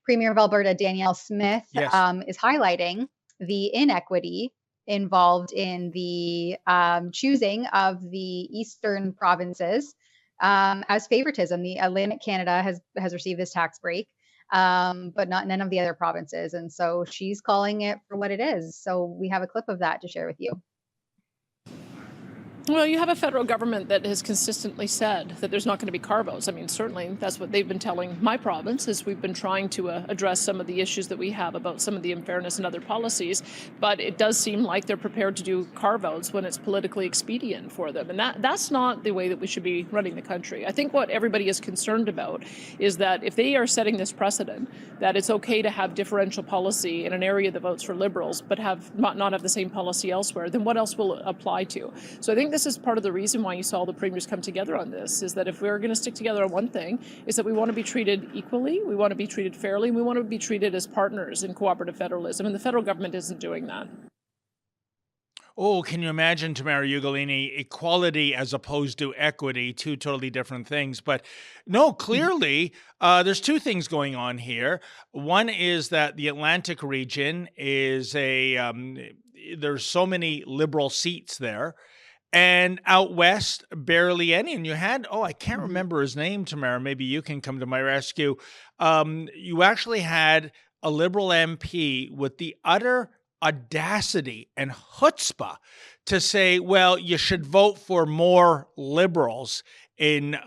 Premier of Alberta Danielle Smith Yes. is highlighting the inequity involved in the choosing of the eastern provinces as favoritism. The Atlantic Canada has received this tax break, but none of the other provinces. And so she's calling it for what it is. So we have a clip of that to share with you. Well, you have a federal government that has consistently said that there's not going to be carve-outs. I mean, certainly that's what they've been telling my province, is we've been trying to address some of the issues that we have about some of the unfairness in other policies. But it does seem like they're prepared to do carve-outs when it's politically expedient for them. And that's not the way that we should be running the country. I think what everybody is concerned about is that if they are setting this precedent, that it's okay to have differential policy in an area that votes for Liberals, but not have the same policy elsewhere, then what else will it apply to? So I think this is part of the reason why you saw the premiers come together on this, is that if we're going to stick together on one thing, is that we want to be treated equally, we want to be treated fairly, and we want to be treated as partners in cooperative federalism, and the federal government isn't doing that. Oh, can you imagine, Tamara Ugolini, equality as opposed to equity, two totally different things. But no, clearly, there's two things going on here. One is that the Atlantic region is there's so many Liberal seats there. And out west, barely any. And you had, I can't remember his name, Tamara. Maybe you can come to my rescue. You actually had a Liberal MP with the utter audacity and chutzpah to say, well, you should vote for more Liberals in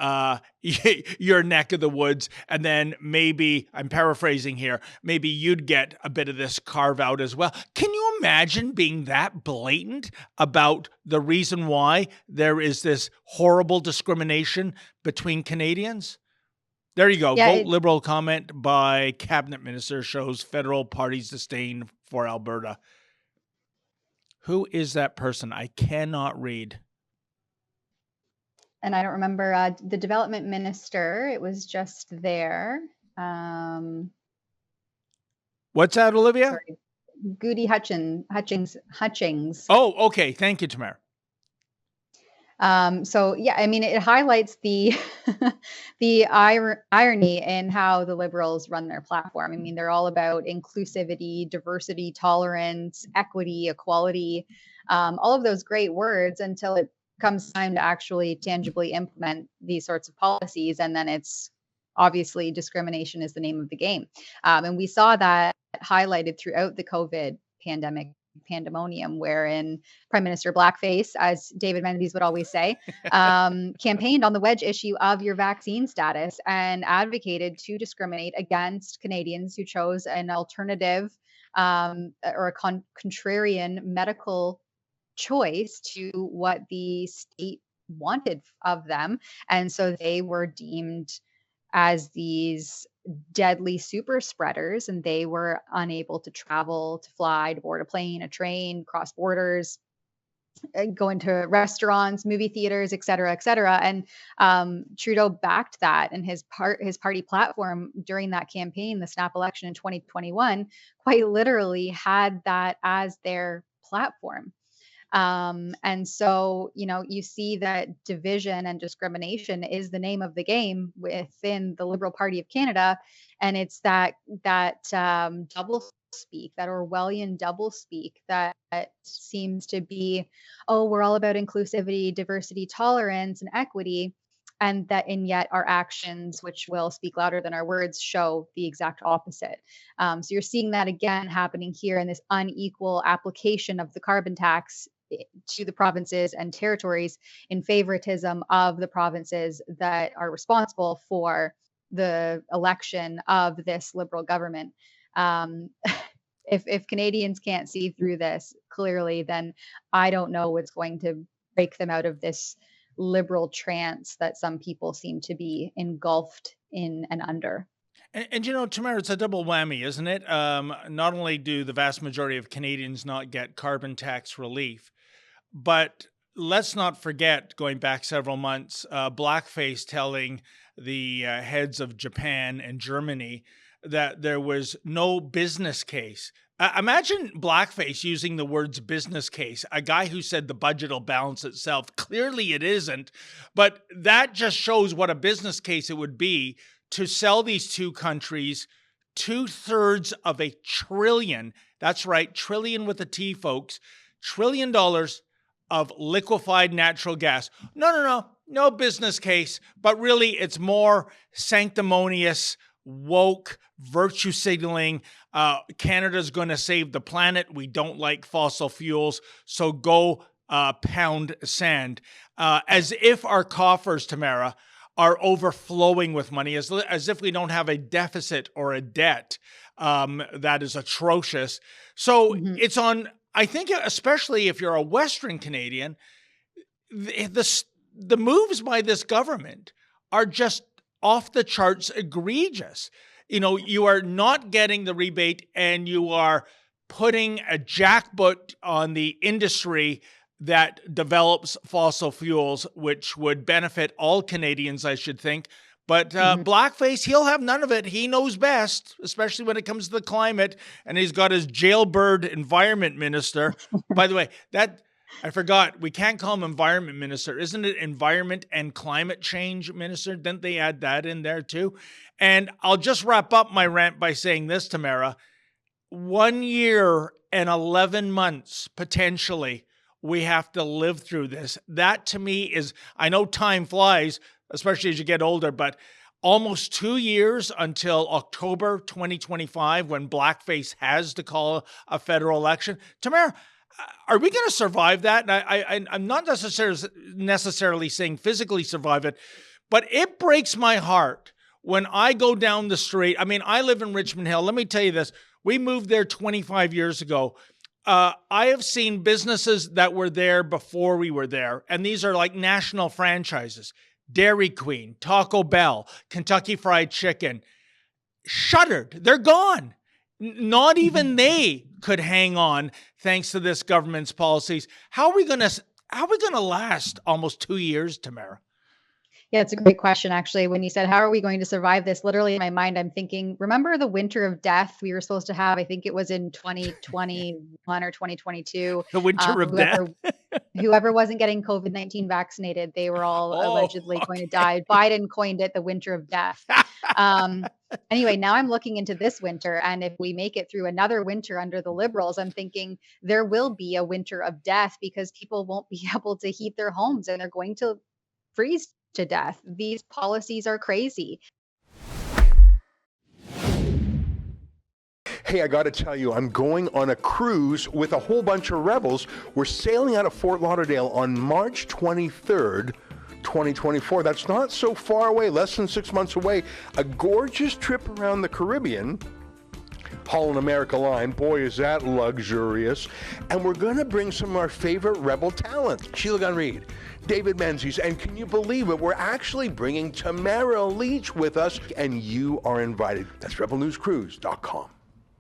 your neck of the woods, and then maybe, I'm paraphrasing here, maybe you'd get a bit of this carve out as well. Can you imagine being that blatant about the reason why there is this horrible discrimination between Canadians? There you go. Yeah, Vote Liberal comment by Cabinet Minister shows federal party's disdain for Alberta. Who is that person? I cannot read. And I don't remember the development minister. It was just there. What's that, Olivia? Sorry. Goody Hutchings. Oh, okay. Thank you, Tamara. So yeah, I mean, it highlights the irony in how the Liberals run their platform. I mean, they're all about inclusivity, diversity, tolerance, equity, equality, all of those great words, until it comes time to actually tangibly implement these sorts of policies. And then it's obviously discrimination is the name of the game. And we saw that highlighted throughout the COVID pandemonium, wherein Prime Minister Blackface, as David Menzies would always say, campaigned on the wedge issue of your vaccine status and advocated to discriminate against Canadians who chose an alternative or a contrarian medical choice to what the state wanted of them. And so they were deemed as these deadly super spreaders, and they were unable to travel, to fly, to board a plane, a train, cross borders, go into restaurants, movie theaters, et cetera, et cetera. And Trudeau backed that, and his party platform during that campaign, the snap election in 2021, quite literally had that as their platform. And so, you see that division and discrimination is the name of the game within the Liberal Party of Canada. And it's that double speak, that Orwellian double speak that seems to be, we're all about inclusivity, diversity, tolerance, and equity. And yet our actions, which will speak louder than our words, show the exact opposite. So you're seeing that again happening here in this unequal application of the carbon tax to the provinces and territories in favoritism of the provinces that are responsible for the election of this Liberal government. If Canadians can't see through this clearly, then I don't know what's going to break them out of this Liberal trance that some people seem to be engulfed in and under. And Tamara, it's a double whammy, isn't it? Not only do the vast majority of Canadians not get carbon tax relief, but let's not forget, going back several months, Blackface telling the heads of Japan and Germany that there was no business case. Imagine Blackface using the words business case, a guy who said the budget will balance itself. Clearly it isn't, but that just shows what a business case it would be to sell these two countries 2/3 of $1 trillion, that's right, trillion with a T, folks, $1 trillion of liquefied natural gas. No business case, but really it's more sanctimonious, woke, virtue signaling. Canada's going to save the planet. We don't like fossil fuels, so go pound sand. As if our coffers, Tamara, are overflowing with money, as if we don't have a deficit or a debt that is atrocious. So it's on, I think, especially if you're a Western Canadian, the moves by this government are just off the charts egregious. You know, you are not getting the rebate and you are putting a jackboot on the industry that develops fossil fuels, which would benefit all Canadians, I should think. But Blackface, he'll have none of it. He knows best, especially when it comes to the climate. And he's got his jailbird environment minister. By the way, that I forgot, we can't call him environment minister. Isn't it environment and climate change minister? Didn't they add that in there too? And I'll just wrap up my rant by saying this, Tamara. 1 year and 11 months, potentially, we have to live through this. That to me is, I know time flies, especially as you get older, but almost 2 years until October 2025, when Blackface has to call a federal election. Tamara, are we going to survive that? And I'm not necessarily saying physically survive it, but it breaks my heart when I go down the street. I mean, I live in Richmond Hill. Let me tell you this. We moved there 25 years ago. I have seen businesses that were there before we were there, and these are like national franchises. Dairy Queen, Taco Bell, Kentucky Fried Chicken, shuttered. They're gone. Not even they could hang on thanks to this government's policies. How are we going to last almost 2 years, Tamara? Yeah, it's a great question, actually. When you said, how are we going to survive this? Literally in my mind, I'm thinking, remember the winter of death we were supposed to have? I think it was in 2021 or 2022. The winter of death? Whoever wasn't getting COVID-19 vaccinated, they were all allegedly going to die. Biden coined it the winter of death. Anyway, now I'm looking into this winter. And if we make it through another winter under the Liberals, I'm thinking there will be a winter of death because people won't be able to heat their homes and they're going to freeze to death. These policies are crazy. Hey, I got to tell you, I'm going on a cruise with a whole bunch of rebels. We're sailing out of Fort Lauderdale on March 23rd, 2024. That's not so far away, less than 6 months away. A gorgeous trip around the Caribbean. Holland America Line, boy, is that luxurious. And we're going to bring some of our favorite rebel talent. Sheila Gunn-Reid, David Menzies, and can you believe it? We're actually bringing Tamara Leach with us, and you are invited. That's rebelnewscruise.com.